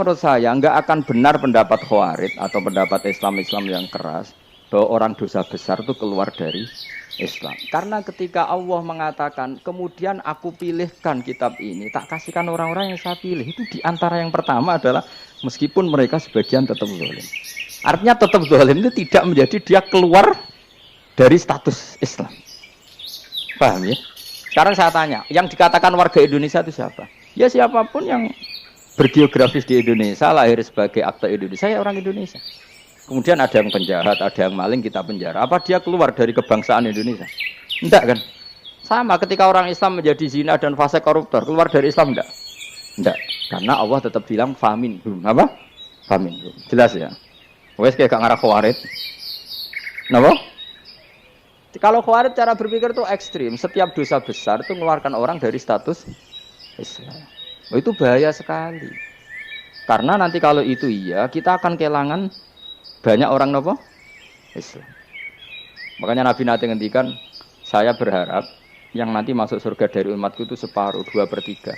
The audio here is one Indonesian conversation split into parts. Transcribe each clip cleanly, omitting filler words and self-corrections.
menurut saya nggak akan benar pendapat Khawarij atau pendapat Islam yang keras bahwa orang dosa besar itu keluar dari Islam. Karena ketika Allah mengatakan, kemudian aku pilihkan kitab ini, tak kasihkan orang-orang yang saya pilih, itu diantara yang pertama adalah meskipun mereka sebagian tetap zalim. Artinya tetap zalim itu tidak menjadi dia keluar dari status Islam. Paham ya? Sekarang saya tanya, yang dikatakan warga Indonesia itu siapa? Ya siapapun yang bergeografis di Indonesia, lahir sebagai akta Indonesia, ya orang Indonesia. Kemudian ada yang penjahat, ada yang maling, kita penjara. Apa dia keluar dari kebangsaan Indonesia? Enggak kan? Sama ketika orang Islam menjadi zina dan fase koruptor, keluar dari Islam enggak? Enggak. Karena Allah tetap bilang faminhum. Apa? Faminhum. Jelas ya? Wes kayak gak ngarah Khawarij. Napa? Kalau Khawarij cara berpikir itu ekstrim. Setiap dosa besar itu mengeluarkan orang dari status Islam. Oh, itu bahaya sekali. Karena nanti kalau itu iya, kita akan kehilangan banyak orang nopo Islam. Makanya Nabi nanti ngendikan, saya berharap yang nanti masuk surga dari umatku itu separuh, 2/3.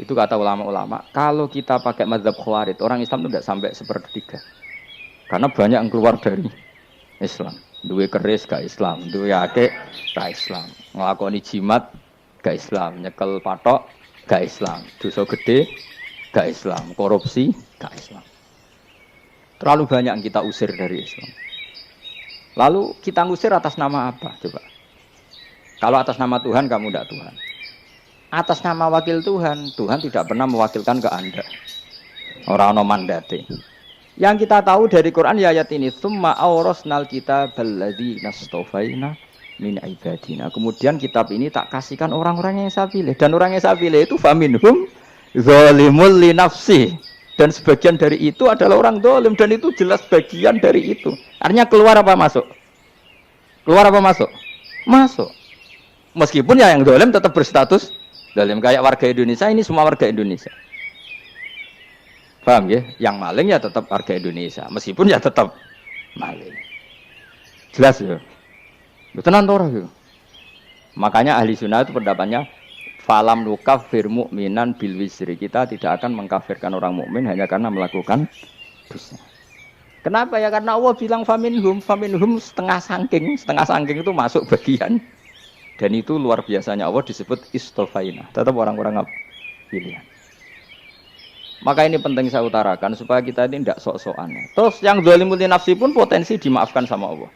Itu kata ulama-ulama. Kalau kita pakai mazhab Khawarij, orang Islam itu tidak sampai 1/3. Karena banyak yang keluar dari Islam. Duwe keris gak Islam, duwe akeh gak Islam, nglakoni jimat gak Islam, nyekel patok gak Islam, dosa gede gak Islam, korupsi gak Islam. Terlalu banyak yang kita usir dari Islam. Lalu kita ngusir atas nama apa? Coba. Kalau atas nama Tuhan, kamu tidak Tuhan. Atas nama wakil Tuhan, Tuhan tidak pernah mewakilkan ke Anda. Orang-orang mandate. Yang kita tahu dari Quran ya ayat ini, tsumma awrasnal kitabal ladzi nastofaina min ibadina. Kemudian kitab ini tak kasihkan orang-orang yang saya pilih, dan orang yang saya pilih itu faminhum zalimul li nafsi, dan sebagian dari itu adalah orang zalim, dan itu jelas bagian dari itu. Artinya keluar apa masuk? Keluar apa masuk? Masuk. Meskipun ya yang zalim tetap berstatus zalim, kayak warga Indonesia, ini semua warga Indonesia. Paham ya? Yang maling ya tetap warga Indonesia, meskipun ya tetap maling. Jelas ya? Tenan ora ya? Makanya ahli sunnah itu pendapatnya falam nukafir mu'minan bil wisri. Kita tidak akan mengkafirkan orang mukmin hanya karena melakukan dosa. Kenapa ya? Karena Allah bilang faminhum setengah sangking itu masuk bagian. Dan itu luar biasanya Allah disebut istofaina. Tetap orang-orang pilihan. Maka ini penting saya utarakan supaya kita ini tidak sok-sokan. Terus yang zalimul li nafsi pun potensi dimaafkan sama Allah.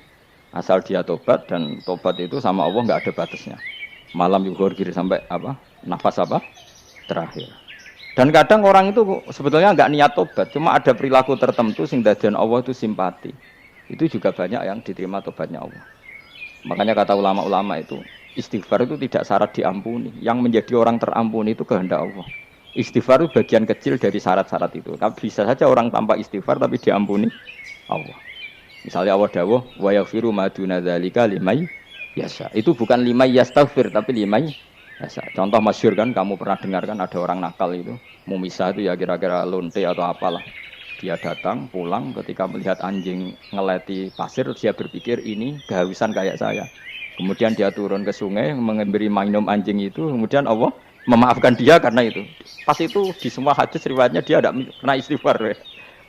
Asal dia tobat, dan tobat itu sama Allah nggak ada batasnya. Malam yuhur kiri sampai apa? Nafas apa? Terakhir. Dan kadang orang itu sebetulnya nggak niat tobat, cuma ada perilaku tertentu sehingga dan Allah itu simpati. Itu juga banyak yang diterima tobatnya Allah. Makanya kata ulama-ulama itu, istighfar itu tidak syarat diampuni. Yang menjadi orang terampuni itu kehendak Allah. Istighfar itu bagian kecil dari syarat-syarat itu. Tapi bisa saja orang tanpa istighfar tapi diampuni Allah. Misalnya Allah dawuh wa yaghfiru ma duna dzalika liman yasha. Itu bukan liman yastaghfir tapi liman yasha. Contoh masyhur kan, kamu pernah dengar kan, ada orang nakal itu, mumisah itu ya kira-kira lonte atau apalah. Dia datang pulang ketika melihat anjing ngeleti pasir, dia berpikir ini kehausan kayak saya. Kemudian dia turun ke sungai memberi minum anjing itu, kemudian Allah memaafkan dia karena itu. Pas itu di semua hadis riwayatnya dia tidak kena istighfar.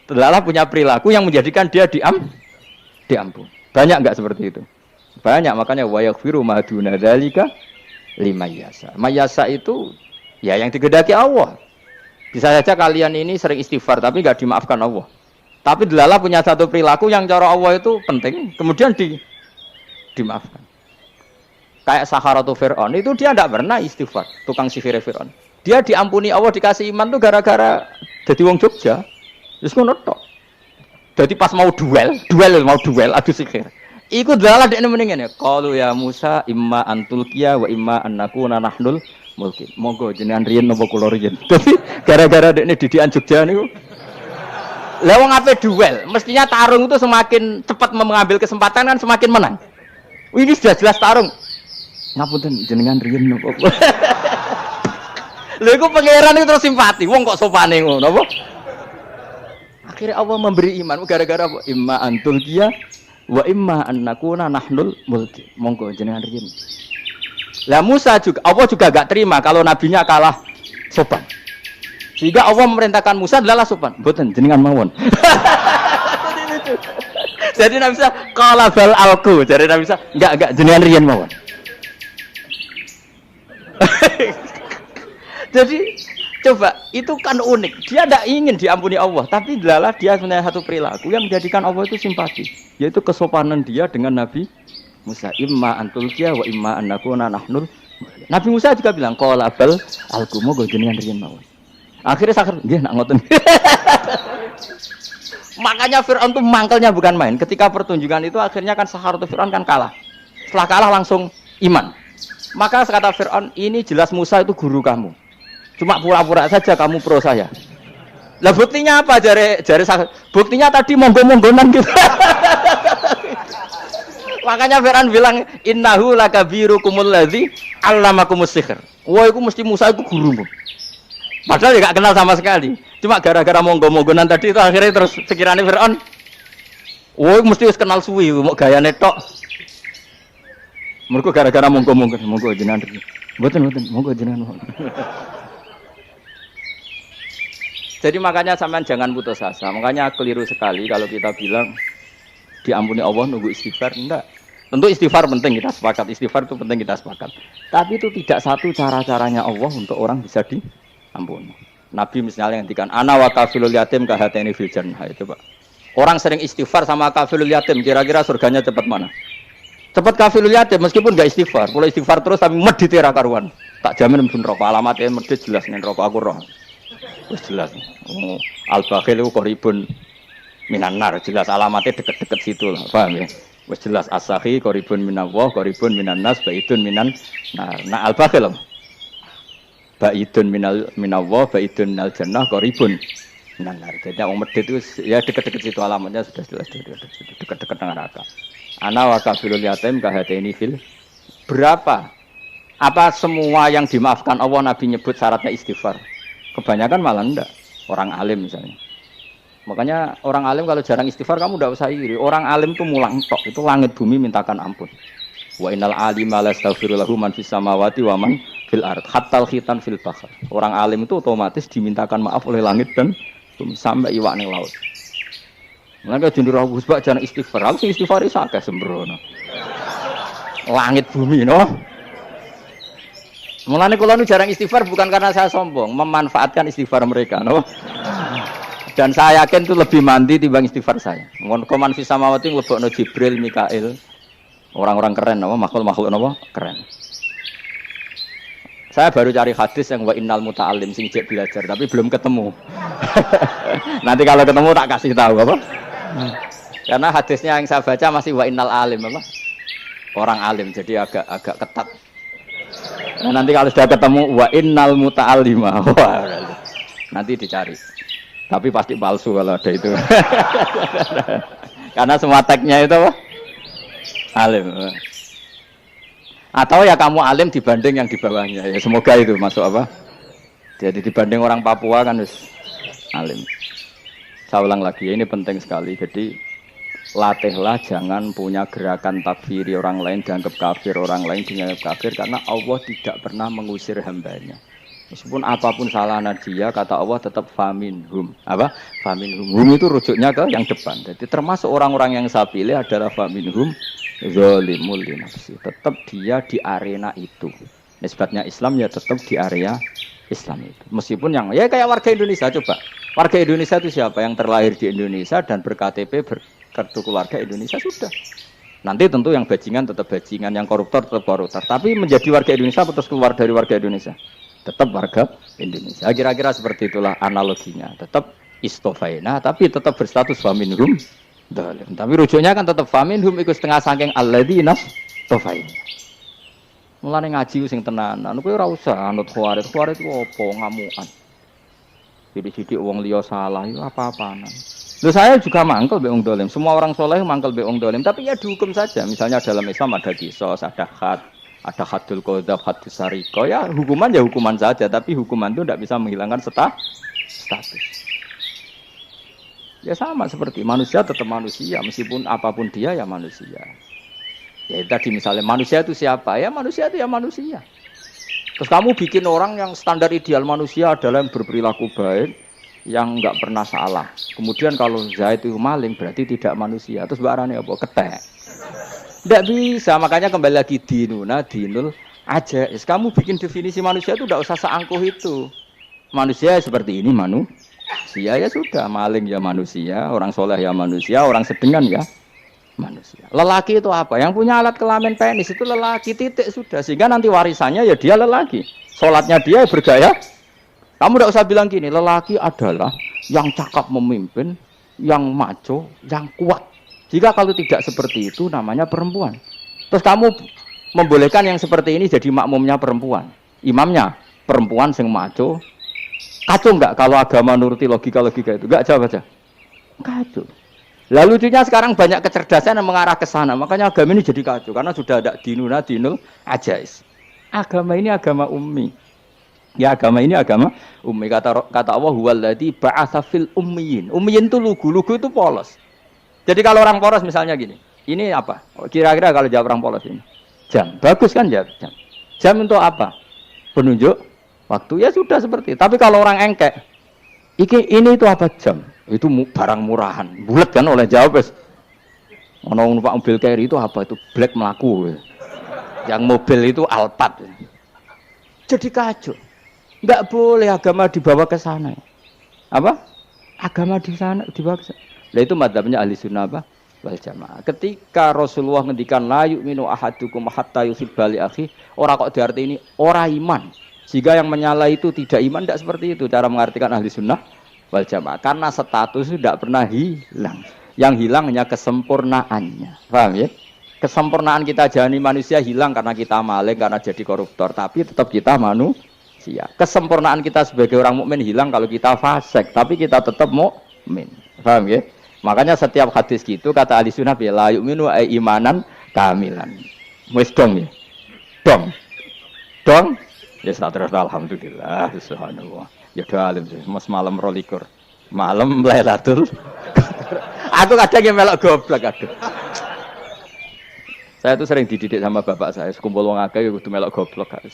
Telah punya perilaku yang menjadikan dia diampun. Banyak enggak seperti itu? Banyak, makanya wa yaghfiru ma duna dzalika liman yasha. Mayasa itu ya yang digedaki Allah. Bisa saja kalian ini sering istighfar tapi enggak dimaafkan Allah. Tapi delala punya satu perilaku yang cara Allah itu penting, kemudian dimaafkan. Kayak Saharatu Fir'aun, itu dia tidak pernah istighfar, tukang sihir Fir'aun. Dia diampuni Allah, dikasih iman tuh gara-gara jadi wong Jogja. Terus ngono tok. Jadi pas mau duel adu sihir. Iku dalah dekne mendingan ya. Qalu ya Musa imma antulqiya wa imma annakuna nahnul mulkin. Monggo jenengan riyen napa kula riyen. Dadi gara-gara dekne didikan Jogja niku. Lah wong ape duel, mestinya tarung itu semakin cepat mengambil kesempatan kan semakin menang. Ini sudah jelas tarung. Ngapunten jenengan riyen napa. Lha iku pangeran itu terus simpati. Wong kok sopane ngono apa? Akhirnya Allah memberi iman gara-gara apa? Imma antulqiya wa imma annakuna nahnul mulki. Monggo jenengan riyen. Lah Musa juga Allah juga enggak terima kalau nabinya kalah sopan. Sehingga Allah memerintahkan Musa adalah sopan. Mboten jenengan mawon. Jadi Nabi Musa qala bal alqu. Jadi Nabi Musa enggak jenengan riyen mawon. Jadi coba itu kan unik. Dia tidak ingin diampuni Allah, tapi adalah dia punya satu perilaku yang menjadikan Allah itu simpati, yaitu kesopanan dia dengan Nabi Musa. Imma antulkiya wa imma annakuna nahnul. Nabi Musa juga bilang qala bal alqu moga jenengan riyen mawon. Akhirnya sakit, nggih nak ngoten. Makanya Fir'aun itu mangkelnya bukan main. Ketika pertunjukan itu akhirnya kan Saharatu Fir'aun kan kalah. Setelah kalah langsung iman. Maka kata Fir'aun, ini jelas Musa itu guru kamu. Cuma pura-pura saja kamu pro saya. Lah buktinya apa? Jare buktinya tadi monggo-monggonan gitu. Makanya Fir'aun bilang innahu lakabirukumul ladzi 'allamakumus sihr. Wah, itu mesti Musa itu gurumu. Padahal dia gak kenal sama sekali. Cuma gara-gara monggo-monggonan tadi itu akhirnya terus pikirannya Fir'aun. Wah, mesti harus kenal suwi, mau gayane tok. Mergo gara-gara monggo-monggon, monggo jenengan. Mboten, monggo jenengan. Jadi makanya sampean jangan putus asa. Makanya keliru sekali kalau kita bilang diampuni Allah nunggu istighfar. Enggak. Tentu istighfar penting, kita sepakat. Istighfar itu penting, kita sepakat. Tapi itu tidak satu cara-caranya Allah untuk orang bisa diampuni. Nabi misalnya ngendikan ana wa kafilul yatim kahateni fil jannah. Itu Pak. Orang sering istighfar sama kafilul yatim, kira-kira surganya cepat mana? Cepat kafilul yatim meskipun enggak istighfar. Kalau istighfar terus tapi medit ra karuan. Tak jamin pun rokok alamatnya medit jelas nen rokok aku roh. Wis jelas. Oh, al-bakhil itu qaribun minan nar, jelas alamatnya deket-deket situ lah. Paham ya? Wis jelas as-sakhi qaribun minallah, qaribun minan nas, baidun minan nar. Nah al-bakhil baidun minallah, baidun minal jannah, qaribun minan nar. Jadi wong medit itu ya deket-deket situ alamatnya sudah jelas deket-deket neraka. Ana wa kafilul yatim kahateni fil. Berapa? Apa semua yang dimaafkan Allah Nabi nyebut syaratnya istighfar? Kebanyakan malah enggak. Orang alim misalnya. Makanya orang alim kalau jarang istighfar kamu enggak usah iri. Orang alim itu mulang tok, itu langit bumi mintakan ampun. Wa innal alima la yastaghfiru lahu man fis samawati wa man fil ard hatta khitan fil bahr. Orang alim itu otomatis dimintakan maaf oleh langit dan bumi sampai iwak ning laut. Maka jendur Gus Bak jarang istighfar. Aku istighfar iki akeh sembrono. Langit bumi no. Mulane kula nu jarang istighfar bukan karena saya sombong, memanfaatkan istighfar mereka, no? Dan saya yakin itu lebih mandi timbang istighfar saya. Koman fis samawati nglebokno Jibril, Mikail. Orang-orang keren no? Makhluk-makhluk no? Keren. Saya baru cari hadis yang wa innal muta'allim sing cek belajar tapi belum ketemu. Nanti kalau ketemu tak kasih tahu apa? Karena hadisnya yang saya baca masih wa innal alim apa? Orang alim jadi agak ketat. Nah, nanti kalau sudah ketemu wa innal muta'allima. Nanti dicari. Tapi pasti palsu kalau ada itu. Karena semua tagnya itu apa? Alim. Atau ya kamu alim dibanding yang di bawahnya. Ya semoga itu masuk apa? Jadi dibanding orang Papua kan harus alim. Saya ulang lagi, ini penting sekali. Jadi latihlah jangan punya gerakan takfiri orang lain dianggap kafir, orang lain dianggap kafir, karena Allah tidak pernah mengusir hambanya. Meskipun apapun salah dia, kata Allah tetap faminhum. Apa? Faminhum. Hum itu rujuknya ke yang depan. Jadi termasuk orang-orang yang saya pilih adalah faminhum zalimul li nafsi. Tetap dia di arena itu. Nisbatnya Islam ya tetap di area Islam itu. Meskipun yang ya kayak warga Indonesia coba. Warga Indonesia itu siapa? Yang terlahir di Indonesia dan ber-KTP kartu keluarga Indonesia sudah. Nanti tentu yang bajingan tetap bajingan, yang koruptor tetap koruptor. Tapi menjadi warga Indonesia terus keluar dari warga Indonesia, tetap warga Indonesia. Kira-kira seperti itulah analoginya. Tetap istofaina, tapi tetap berstatus faminhum dalim. Tapi rujuknya kan tetap faminhum ikut setengah saking alladzina istofaina. Mulane ngaji sing tenanan, kowe ora usah anut khawarit. Khawarit ku opo ngamukan. Jadi wong liya salah itu apa-apaan. Loh saya juga mangkel be wong dolim. Semua orang soleh mangkel be wong dolim. Tapi ya dihukum saja. Misalnya dalam Islam ada kisos, ada hadul qadzaf, hadus sariko. Ya hukuman ya hukuman saja. Tapi hukuman itu tidak bisa menghilangkan status. Ya sama seperti manusia tetap manusia. Meskipun apapun dia ya manusia. Ya tadi misalnya manusia itu siapa? Ya manusia itu ya manusia. Terus kamu bikin orang yang standar ideal manusia adalah yang berperilaku baik, yang nggak pernah salah. Kemudian kalau Zaid itu maling berarti tidak manusia. Terus barangnya apa? Ketek. Tidak bisa, makanya kembali lagi dinul aja. Kamu bikin definisi manusia itu tidak usah seangkuh itu. Manusia seperti ini manusia ya sudah, maling ya manusia, orang soleh ya manusia, orang sedengan ya manusia. Lelaki itu apa? Yang punya alat kelamin penis itu lelaki, titik sudah. Sehingga nanti warisannya ya dia lelaki. Sholatnya dia bergaya. Kamu tidak usah bilang gini, lelaki adalah yang cakap memimpin, yang maco, yang kuat. Jika kalau tidak seperti itu namanya perempuan. Terus kamu membolehkan yang seperti ini jadi makmumnya perempuan. Imamnya perempuan sing maco. Kacau enggak kalau agama nuruti logika-logika itu? Enggak, jawab aja. Kacau. Lalu lucunya sekarang banyak kecerdasan yang mengarah ke sana. Makanya agama ini jadi kacau. Karena sudah ada dinul ajais. Agama ini agama ummi. Ya agama ini agama ummi. Kata Allah, huwaladzi ba'atsa fil ummiyin. Ummiyin itu lugu itu polos. Jadi kalau orang polos misalnya gini. Ini apa? Kira-kira kalau jawab orang polos ini. Jam. Bagus kan jawab jam. Jam untuk apa? Penunjuk waktu. Ya sudah seperti itu. Tapi kalau orang engkek. Ini itu apa jam? Itu barang murahan, bulat kan oleh jawab es. Orang numpak mobil carry itu apa? Itu black melaku. Yang mobil itu Alphard. Jadi kacau. Enggak boleh agama dibawa ke sana. Apa? Agama di sana dibawa ke sana. Nah itu madzhabnya ahli sunnah apa? Wal jamaah. Ketika Rasulullah ngendikan la yu'minu ahadukum hatta yuhibba li akhi, ora kok diarti ini ora iman. Jika yang menyala itu tidak iman, tidak seperti itu cara mengartikan ahli sunnah wal jamaah. Karena status itu tidak pernah hilang. Yang hilang hanya kesempurnaannya. Paham ya? Kesempurnaan kita jadi manusia hilang karena kita maling, karena jadi koruptor. Tapi tetap kita manusia. Kesempurnaan kita sebagai orang mukmin hilang kalau kita fasik. Tapi kita tetap mukmin. Paham ya? Makanya setiap hadis gitu kata ahli sunnah ya la yu'minu imanan kamilan. Wis dong ya. Dong. Ya terus alhamdulillah subhanallah. Ya doalim mas malam rolikur. Malam Lailatul. Aku kadang yang melok goblok aduh. Saya tuh sering dididik sama bapak saya, sekumpul wong akeh kudu melok goblok harus.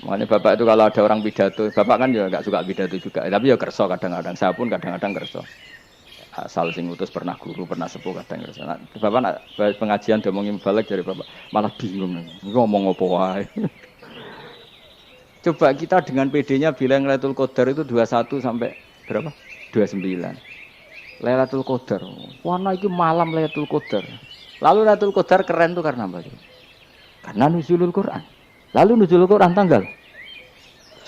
Makanya bapak itu kalau ada orang pidato, bapak kan juga enggak suka pidato juga, tapi ya kerso kadang-kadang. Saya pun kadang-kadang kerso. Asal sing utus pernah guru, pernah sepuh kadang kerso. Nah, bapak nak pengajian diomongin balik dari bapak, malah bingung. Ngomong apa wae. Coba kita dengan PD-nya bilang Lailatul Qadar itu 21 sampai berapa? 29. Lailatul Qadar. Warna itu malam Lailatul Qadar. Lalu Lailatul Qadar keren tuh karena apa? Karena nuzulul Quran. Lalu nuzulul Quran tanggal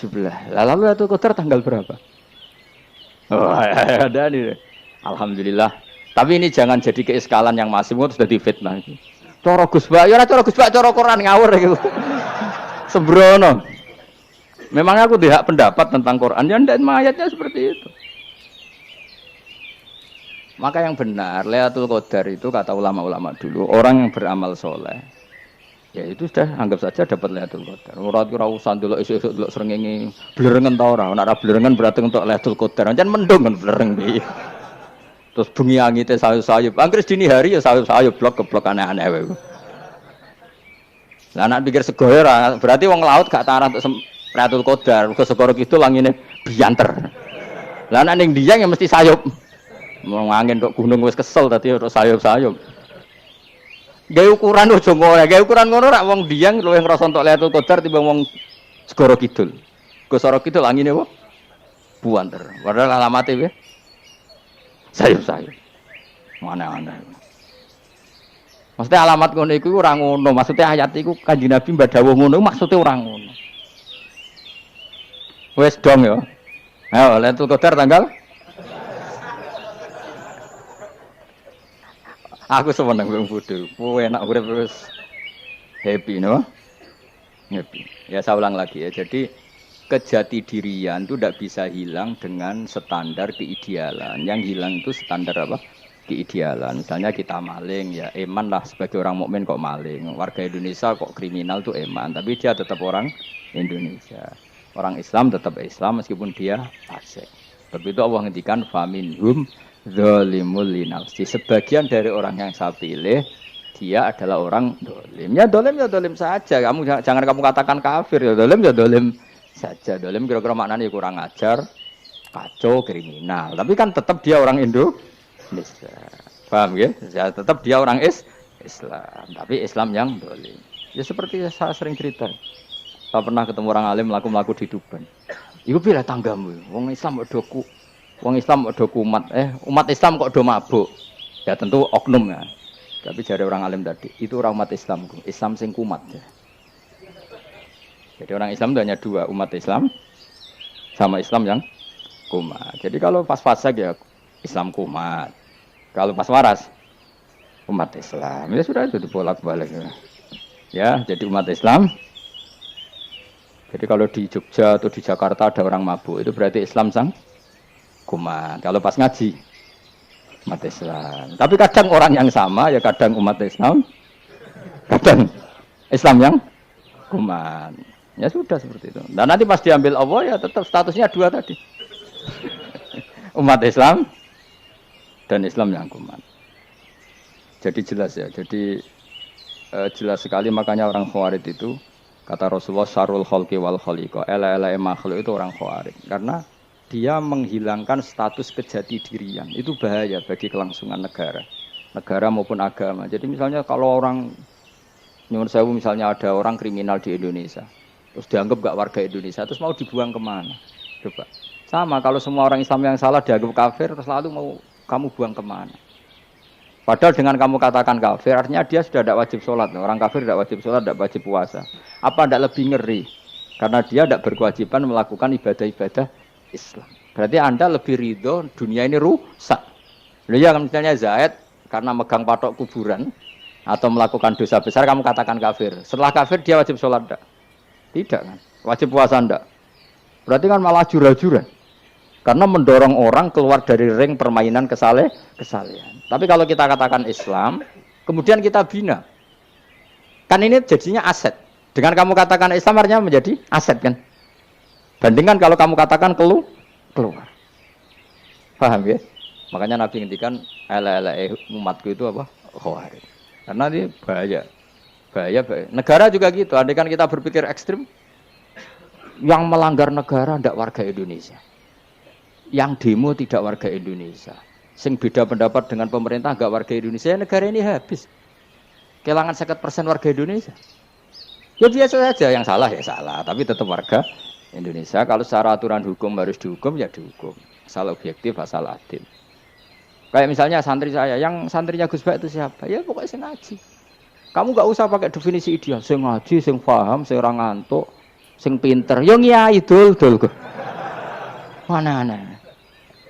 17. Lalu Lailatul Qadar tanggal berapa? Oh, ada nih. Alhamdulillah. Tapi ini jangan jadi keiskalan yang masih sudah difitnah. Coro Gus Bak, ya coro Gus Bak, coro Quran ngawur gitu. Sembrono. Memang aku tidak pendapat tentang Quran, ya dan ayatnya seperti itu. Maka yang benar, Lailatul Qadar itu kata ulama-ulama dulu, orang yang beramal soleh, ya itu sudah anggap saja dapat Lailatul Qadar. Ora usah ndelok esuk-esuk ndelok srengenge blerengen ta ora. Nek ora blerengen berarti untuk Lailatul Qadar. Jan mendung kan blereng piye. Terus bengi angite sayup-sayup. Anggere dini hari ya sayup-sayup blok-blok aneh-aneh wae. Lah nek pikir sego ora, berarti wong laut gak tarah untuk Lailatul Qadar. Ke segoro kidul langine bianter. Lah nek ning Dieng ya mesti sayup. Mau angin tok gunung wis kesel tadi tok sayup-sayup. Gawe ukuran ojo ngono, gawe ukuran ngono rak wong Dieng luwih ngrasa entuk Lailatul Qadar timbang wong segoro kidul. Segoro kidul angine apa? Buanter. Padahal alamate piye? Sayup-sayup. Mana-mana. Maksudnya alamat ngono iku ora ngono, maksudnya ayat iku Kanjeng Nabi mbadhawuh ngono maksudnya ora ngono. Wes dong ya. Ayo Lailatul Qadar tanggal. Aku seneng wong bodho. Kowe enak urip terus happy no? Happy. Ya saya ulang lagi ya. Jadi kejati dirian itu tidak bisa hilang dengan standar keidealan. Yang hilang itu standar apa? Keidealan. Misalnya kita maling, ya eman lah sebagai orang mukmin kok maling. Warga Indonesia kok kriminal tuh eman, tapi dia tetap orang Indonesia. Orang Islam tetap Islam meskipun dia fasik. Sebab itu Allah ngendikan faminhum zalimul linafsi. Sebagian dari orang yang saya pilih dia adalah orang dolim. Ya dolim saja. Jangan kamu katakan kafir ya dolim saja. Dolim kira-kira maknanya kurang ajar, kacau, kriminal. Tapi kan tetap dia orang Indonesia. Paham ya? Ya tetap dia orang Islam. Tapi Islam yang dolim. Ya seperti saya sering cerita. Saya pernah ketemu orang alim melaku di Tuban. Iku pilih tanggamu. Wong Islam kok doku. Wong Islam kok doku umat. Umat Islam kok do mabuk. Ya tentu oknum ya. Tapi dari orang alim tadi, itu orang umat Islam. Islam sing kumat ya. Jadi orang Islam itu hanya dua, umat Islam sama Islam yang kumat. Jadi kalau pas fase ya Islam kumat. Kalau pas waras umat Islam. Ya sudah itu dibolak-balik ya. Ya, jadi umat Islam. Jadi kalau di Jogja atau di Jakarta ada orang mabuk, itu berarti Islam sang kumat. Kalau pas ngaji umat Islam. Tapi kadang orang yang sama ya kadang umat Islam, kadang Islam yang kumat. Ya sudah seperti itu. Dan nanti pas diambil Allah ya tetap statusnya dua tadi. Umat Islam dan Islam yang kumat. Jadi jelas ya. Jadi jelas sekali makanya orang Khawarij itu kata Rasulullah syarrul khalqi wal khaliqa. Ela makhluk itu orang Khawarij. Karena dia menghilangkan status kejati dirian. Itu bahaya bagi kelangsungan negara maupun agama. Jadi misalnya kalau orang nyuwun sewu misalnya ada orang kriminal di Indonesia, terus dianggap gak warga Indonesia, terus mau dibuang kemana? Coba. Sama kalau semua orang Islam yang salah dianggap kafir, terus lalu mau kamu buang kemana? Padahal dengan kamu katakan kafir, artinya dia sudah tidak wajib sholat. Orang kafir tidak wajib sholat, tidak wajib puasa. Apa tidak lebih ngeri? Karena dia tidak berkewajiban melakukan ibadah-ibadah Islam. Berarti Anda lebih ridho dunia ini rusak. Ya misalnya Zaid karena megang patok kuburan atau melakukan dosa besar kamu katakan kafir. Setelah kafir dia wajib sholat enggak? Tidak kan? Wajib puasa enggak? Berarti kan malah jura-jura. Karena mendorong orang keluar dari ring permainan kesalehan. Tapi kalau kita katakan Islam, kemudian kita bina. Kan ini jadinya aset. Dengan kamu katakan Islam artinya menjadi aset kan? Bandingkan kalau kamu katakan keluar. Paham ya? Makanya Nabi ngendikan umatku itu apa? Khawarij. Karena ini bahaya. Bahaya. Negara juga gitu. Andai kan kita berpikir ekstrim, yang melanggar negara tidak warga Indonesia. Yang demo tidak warga Indonesia. Sing beda pendapat dengan pemerintah enggak warga Indonesia, negara ini habis. Kehilangan 50% warga Indonesia. Ya biasa saja, yang salah ya salah, tapi tetap warga Indonesia. Kalau secara aturan hukum harus dihukum ya dihukum. Asal objektif, asal adil. Kayak misalnya santri saya, yang santrinya Gus Bak itu siapa? Ya pokoknya sing ngaji. Kamu gak usah pakai definisi ideal. Sing ngaji, sing paham, sing ora ngantuk, sing pinter. Yo ngiyai dul. Mana.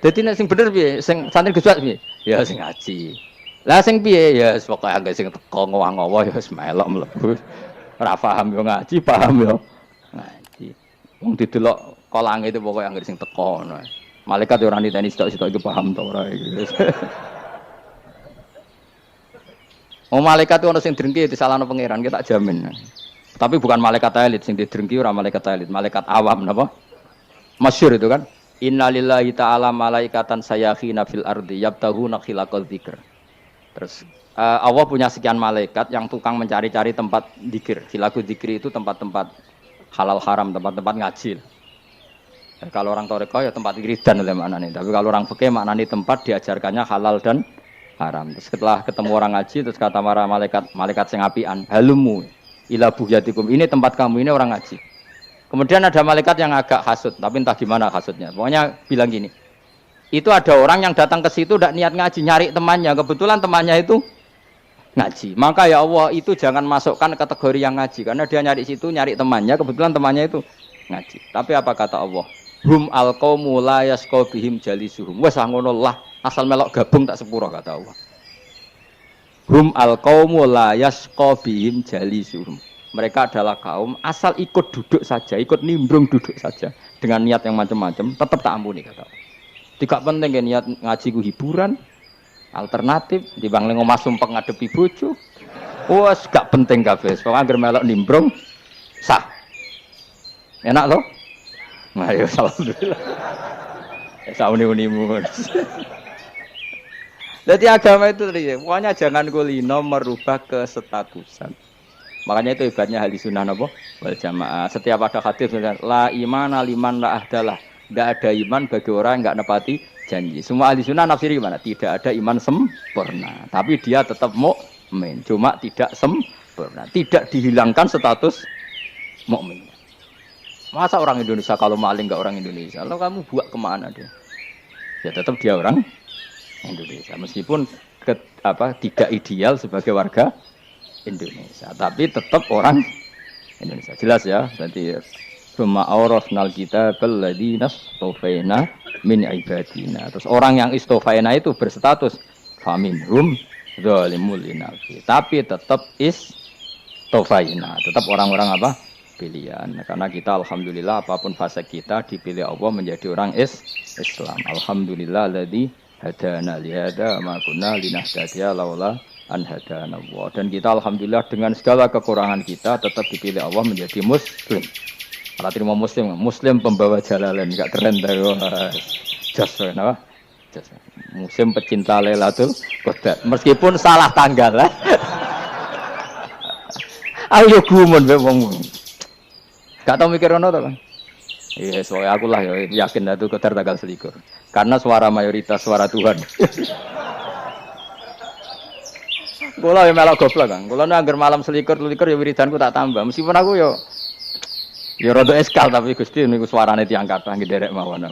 Dadi nek sing bener piye? Sing santri Gus Bak piye? Ya sing ngaji. Lah sing piye? Ya pokoke anggere sing teko ngowah-ngowah ya wis melok mlebu. Ora paham yo ngaji, paham yo ngaji. Wong didelok kolange itu pokoke anggere sing teko ngono. Malaikat ora niteni sitok-sitok itu paham to ora iki. Malaikat itu ono sing drengki disalahno pangeran, kita jamin. Tapi bukan malaikat elit sing didrengki ora malaikat elit, malaikat awam napa? Masyhur itu kan. Innalillahi ta'ala malaikatan sayakhina fil ardi yabtaghuna khilaqal dzikr. Terus Allah punya sekian malaikat yang tukang mencari-cari tempat dzikir. Khilaqul dzikri itu tempat-tempat halal haram, tempat-tempat ngaji. Kalau orang toreko ya tempat wiridan oleh maknanya. Tapi kalau orang fikih maknanya tempat diajarkannya halal dan haram. Terus setelah ketemu orang ngaji terus kata para malaikat sing apian, halumu ila buhyatikum. Ini tempat kamu, ini orang ngaji. Kemudian ada malaikat yang agak hasud, tapi entah gimana hasudnya. Pokoknya bilang gini. Itu ada orang yang datang ke situ tidak niat ngaji, nyari temannya. Kebetulan temannya itu ngaji. Maka ya Allah itu jangan masukkan kategori yang ngaji karena dia nyari situ nyari temannya, kebetulan temannya itu ngaji. Tapi apa kata Allah? Hum alqaumu la yasqa bihim jalisuhum. Wes ngono lah, asal melok gabung tak sepuro kata Allah. Hum alqaumu la yasqa bihim jalisuhum. Mereka adalah kaum asal ikut duduk saja, ikut nimbrung duduk saja dengan niat yang macam-macam, tetap tak ampuni kata Allah. Tidak penting ya niat ngaji ku hiburan, alternatif, dibanding ngomah sumpah ngadepi bojo. Wes gak penting kabeh. Pokoke anggere melok nimbrung sah. Enak loh? Nah, ya alhamdulillah. Sauni-unimu. Jadi agama itu tadi, pokoknya jangan kulino merubah kesestatusan. Makanya itu hebatnya ahli sunnah napa wal jamaah. Setiap ada hadis la imana liman la ahdalah. Tidak ada iman bagi orang yang enggak nepati janji. Semua ahli sunnah nafsiri gimana? Tidak ada iman sempurna. Tapi dia tetap mukmin, cuma tidak sempurna. Tidak dihilangkan status mukmin. Masa orang Indonesia kalau maling enggak orang Indonesia? Lalu kamu buat kemana dia? Ya tetap dia orang Indonesia. Meskipun tidak ideal sebagai warga Indonesia, tapi tetap orang Indonesia. Jelas ya. Berarti summa awrasnal kitabal ladzina istofaina min ibadina. Terus orang yang istofaina itu berstatus faminhum zalimul linafsi. Tapi tetap istofaina, tetap orang-orang apa? Pilihan. Karena kita alhamdulillah apapun fase kita dipilih Allah menjadi orang Islam. Alhamdulillah alladzi hadana li hada ma kunna linahtadiya laula an hadana Allah. Dan kita alhamdulillah dengan segala kekurangan kita tetap dipilih Allah menjadi muslim. Kalau terima muslim pembawa jalalain, enggak keren dah. Jas apa? Jas. Muslim pecinta Lailatul Qadar. Meskipun salah tanggal lah. Ayo gumun be wong. Gak tau mikir ono to, Bang. Iya, soalnya aku lah ya yakin Lailatul Qadar tanggal 21. Karena suara mayoritas suara Tuhan. Kula ya melok goblok, Kang. Kula nek anggar malam selikur ya wiridanku tak tambah. Meskipun aku ya rada eskal tapi Gusti niku suarane tiyang kathah nggih derek mawon.